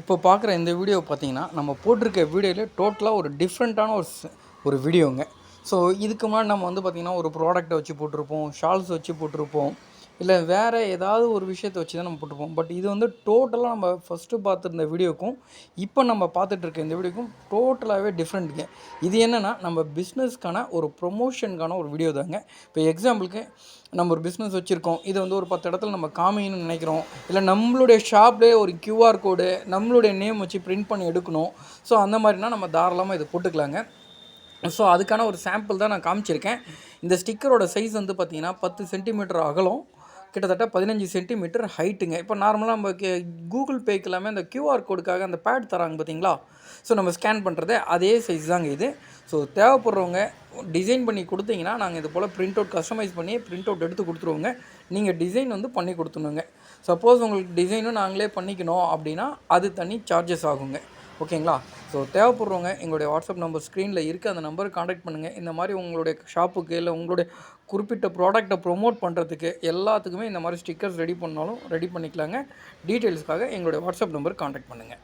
இப்போ பார்க்குற இந்த வீடியோ பார்த்தீங்கன்னா, நம்ம போட்டிருக்க வீடியோல டோட்டலா ஒரு டிஃப்ரெண்ட்டான ஒரு வீடியோங்க. ஸோ இதுக்கு முன்னாடி நம்ம வந்து பார்த்திங்கன்னா, ஒரு ப்ராடக்ட்ட வச்சு போட்டிருப்போம், ஷால்ஸ் வச்சு போட்டிருப்போம், இல்ல வேறு ஏதாவது ஒரு விஷயத்த வச்சு தான் நம்ம போட்டிருப்போம். பட் இது வந்து டோட்டலா நம்ம ஃபஸ்ட்டு பார்த்துருந்த வீடியோக்கும், இப்போ நம்ம பார்த்துட்ருக்க இந்த வீடியோக்கும் டோட்டலாகவே டிஃப்ரெண்ட்டுங்க. இது என்னென்னா, நம்ம பிஸ்னஸ்க்கான ஒரு ப்ரொமோஷனுக்கான ஒரு வீடியோ தாங்க. இப்போ எக்ஸாம்பிளுக்கு நம்ம ஒரு பிஸ்னஸ் வச்சுருக்கோம். இதை வந்து ஒரு 10 இடத்துல நம்ம காமிக்கணும்னு நினைக்கிறோம். இல்லை நம்மளுடைய ஷாப்லேயே ஒரு கியூஆர் கோடு நம்மளுடைய நேம் வச்சு பிரிண்ட் பண்ணி எடுக்கணும். ஸோ அந்த மாதிரினா நம்ம தாராளமாக இதை போட்டுக்கலாங்க. ஸோ அதுக்கான ஒரு சாம்பிள் தான் நான் காமிச்சிருக்கேன். இந்த ஸ்டிக்கரோட சைஸ் வந்து பார்த்திங்கன்னா 10 சென்டிமீட்டர் அகலம், கிட்டத்தட்ட 15 சென்டிமீட்டர் ஹைட்டுங்க. இப்போ நார்மலாக நம்ம கூகுள் பேக்கு எல்லாமே அந்த கியூஆர் கோடுக்காக அந்த பேட் தராங்க பார்த்தீங்களா? ஸோ நம்ம ஸ்கேன் பண்ணுறது அதே சைஸ் தாங்க இது. ஸோ தேவைப்படுறவங்க டிசைன் பண்ணி கொடுத்தீங்கன்னா, நாங்கள் இது போல் பிரிண்ட் அவுட் கஸ்டமைஸ் பண்ணி பிரிண்ட் அவுட் எடுத்து கொடுத்துருவோங்க. நீங்கள் டிசைன் வந்து பண்ணி கொடுத்துணுங்க. சப்போஸ் உங்களுக்கு டிசைனும் நாங்களே பண்ணிக்கணும் அப்படின்னா அது தனி சார்ஜஸ் ஆகுங்க. ஓகேங்களா? ஸோ தேவைப்படுறவங்க எங்களுடைய வாட்ஸ்அப் நம்பர் ஸ்க்ரீனில் இருக்குது, அந்த நம்பருக்கு காண்டாக்ட் பண்ணுங்கள். இந்த மாதிரி உங்களுடைய ஷாப்புக்கு இல்லை உங்களுடைய குறிப்பிட்ட ப்ராடக்ட்டை ப்ரொமோட் பண்ணுறதுக்கு எல்லாத்துக்குமே இந்த மாதிரி ஸ்டிக்கர்ஸ் ரெடி பண்ணாலும் ரெடி பண்ணிக்கலாங்க. டீட்டெயில்ஸ்க்காக எங்களுடைய வாட்ஸ்அப் நம்பருக்கு காண்டாக்ட் பண்ணுங்கள்.